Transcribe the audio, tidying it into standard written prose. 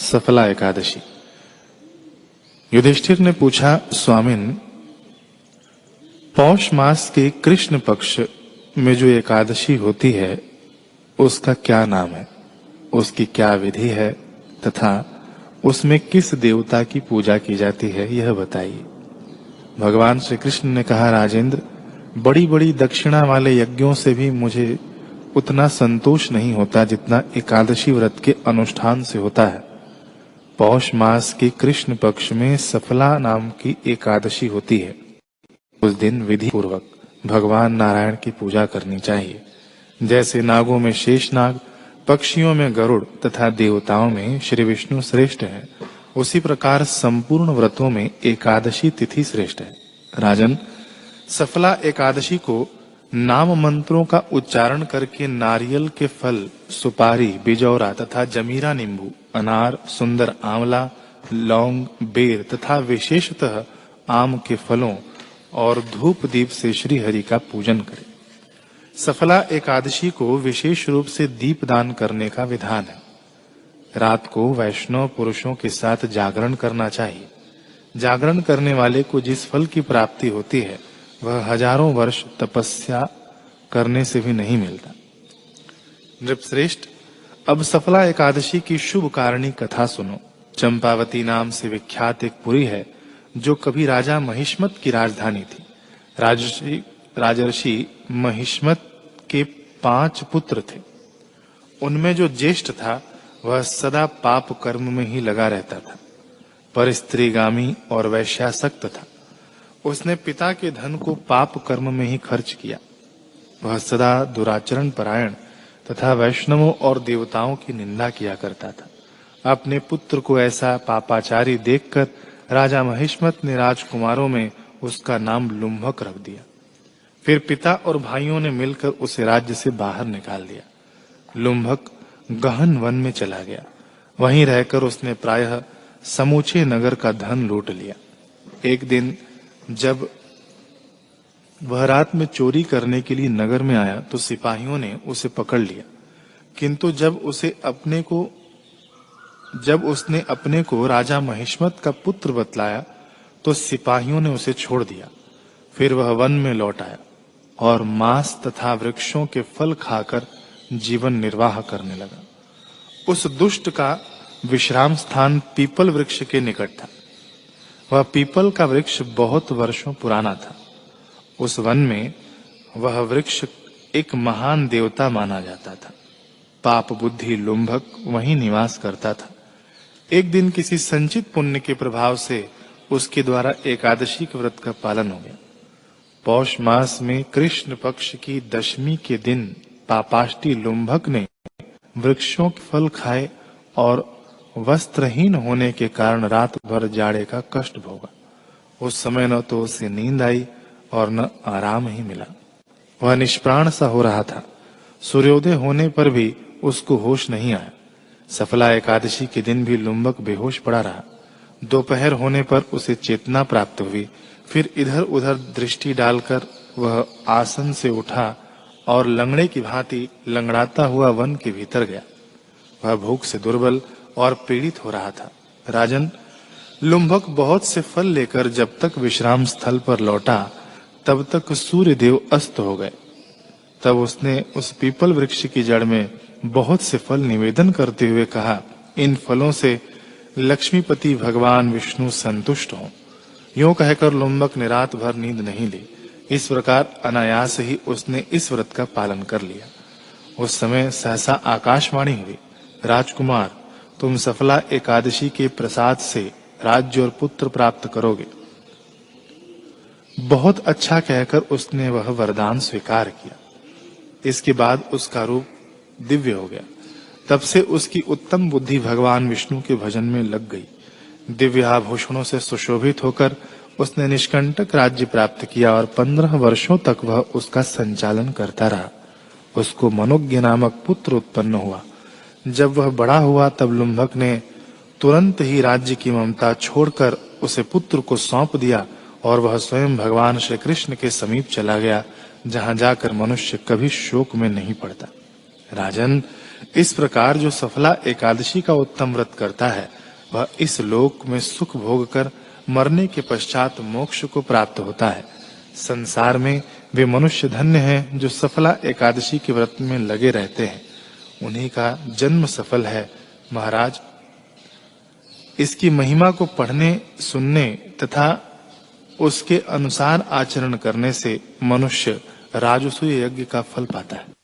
सफला एकादशी। युधिष्ठिर ने पूछा, स्वामिन, पौष मास के कृष्ण पक्ष में जो एकादशी होती है उसका क्या नाम है, उसकी क्या विधि है तथा उसमें किस देवता की पूजा की जाती है, यह बताइए। भगवान श्री कृष्ण ने कहा, राजेंद्र, बड़ी बड़ी दक्षिणा वाले यज्ञों से भी मुझे उतना संतोष नहीं होता जितना एकादशी व्रत के अनुष्ठान से होता है। पौष मास के कृष्ण पक्ष में सफला नाम की एकादशी होती है। उस दिन विधि पूर्वक भगवान नारायण की पूजा करनी चाहिए। जैसे नागों में शेषनाग, पक्षियों में गरुड़ तथा देवताओं में श्री विष्णु श्रेष्ठ है, उसी प्रकार संपूर्ण व्रतों में एकादशी तिथि श्रेष्ठ है। राजन, सफला एकादशी को नाम मंत्रों का उच्चारण करके नारियल के फल, सुपारी, बिजौरा तथा जमीरा नींबू, अनार, सुंदर आंवला, लौंग, बेर तथा विशेषतः आम के फलों और धूप दीप से श्री हरि का पूजन करें। सफला एकादशी को विशेष रूप से दीपदान करने का विधान है। रात को वैष्णव पुरुषों के साथ जागरण करना चाहिए। जागरण करने वाले को जिस फल की प्राप्ति होती है वह हजारों वर्ष तपस्या करने से भी नहीं मिलता। नृपश्रेष्ठ, अब सफला एकादशी की शुभ कारिणी कथा सुनो। चंपावती नाम से विख्यात एक पुरी है जो कभी राजा महिष्मत की राजधानी थी। राजर्षि महिष्मत के 5 पुत्र थे। उनमें जो ज्येष्ठ था वह सदा पाप कर्म में ही लगा रहता था, पर स्त्रीगामी और वैश्यासक्त था। उसने पिता के धन को पाप कर्म में ही खर्च किया। वह सदा दुराचरण परायण तथा वैष्णवों और देवताओं की निंदा किया करता था। अपने पुत्र को ऐसा पापाचारी देखकर राजा महिष्मत ने राजकुमारों में उसका नाम लुम्भक रख दिया। फिर पिता और भाइयों ने मिलकर उसे राज्य से बाहर निकाल दिया। लुम्भक गहन वन में चला गया। वहीं रहकर उसने प्रायः समूचे नगर का धन लूट लिया। एक दिन जब वह रात में चोरी करने के लिए नगर में आया तो सिपाहियों ने उसे पकड़ लिया, किंतु जब उसने अपने को राजा महिष्मत का पुत्र बतलाया तो सिपाहियों ने उसे छोड़ दिया। फिर वह वन में लौट आया और मांस तथा वृक्षों के फल खाकर जीवन निर्वाह करने लगा। उस दुष्ट का विश्राम स्थान पीपल वृक्ष के निकट था। वह पीपल का वृक्ष बहुत वर्षों पुराना था। उस वन में वह वृक्ष एक महान देवता माना जाता था। पाप बुद्धि लुम्भक वहीं निवास करता था। एक दिन किसी संचित पुण्य के प्रभाव से उसके द्वारा एकादशी के व्रत का पालन हो गया। पौष मास में कृष्ण पक्ष की दशमी के दिन पापाष्टी लुम्भक ने वृक्षों के फल खाए और वस्त्रहीन होने के कारण रात भर जाड़े का कष्ट भोगा। उस समय न तो उसे नींद आई और न आराम ही मिला। वह निष्प्राण सा हो रहा था। सूर्योदय होने पर भी उसको होश नहीं आया। सफला एकादशी के दिन भी लुम्बक बेहोश पड़ा रहा। दोपहर होने पर उसे चेतना प्राप्त हुई। फिर इधर उधर दृष्टि डालकर वह आसन से उठा और लंगड़े की भांति लंगड़ाता हुआ वन के भीतर गया। वह भूख से दुर्बल और पीड़ित हो रहा था। राजन, लुम्भक बहुत से फल लेकर जब तक विश्राम स्थल पर लौटा तब तक सूर्य देव अस्त हो गए। तब उसने उस पीपल वृक्ष की जड़ में बहुत से फल निवेदन करते हुए कहा, इन फलों से लक्ष्मीपति भगवान विष्णु संतुष्ट हों। यूं कहकर लुम्भक ने रात भर नींद नहीं ली। इस प्रकार अनायास ही उसने इस व्रत का पालन कर लिया। उस समय सहसा आकाशवाणी हुई, राजकुमार, तुम सफला एकादशी के प्रसाद से राज्य और पुत्र प्राप्त करोगे। बहुत अच्छा कहकर उसने वह वरदान स्वीकार किया। इसके बाद उसका रूप दिव्य हो गया। तब से उसकी उत्तम बुद्धि भगवान विष्णु के भजन में लग गई। दिव्य आभूषणों से सुशोभित होकर उसने निष्कंटक राज्य प्राप्त किया और 15 वर्षों तक वह उसका संचालन करता रहा। उसको मनोज्ञ नामक पुत्र उत्पन्न हुआ। जब वह बड़ा हुआ तब लुम्भक ने तुरंत ही राज्य की ममता छोड़कर उसे पुत्र को सौंप दिया और वह स्वयं भगवान श्री कृष्ण के समीप चला गया, जहां जाकर मनुष्य कभी शोक में नहीं पड़ता। राजन, इस प्रकार जो सफला एकादशी का उत्तम व्रत करता है वह इस लोक में सुख भोग कर मरने के पश्चात मोक्ष को प्राप्त होता है। संसार में वे मनुष्य धन्य हैं जो सफला एकादशी के व्रत में लगे रहते हैं, उन्हीं का जन्म सफल है। महाराज, इसकी महिमा को पढ़ने, सुनने तथा उसके अनुसार आचरण करने से मनुष्य राजसूय यज्ञ का फल पाता है।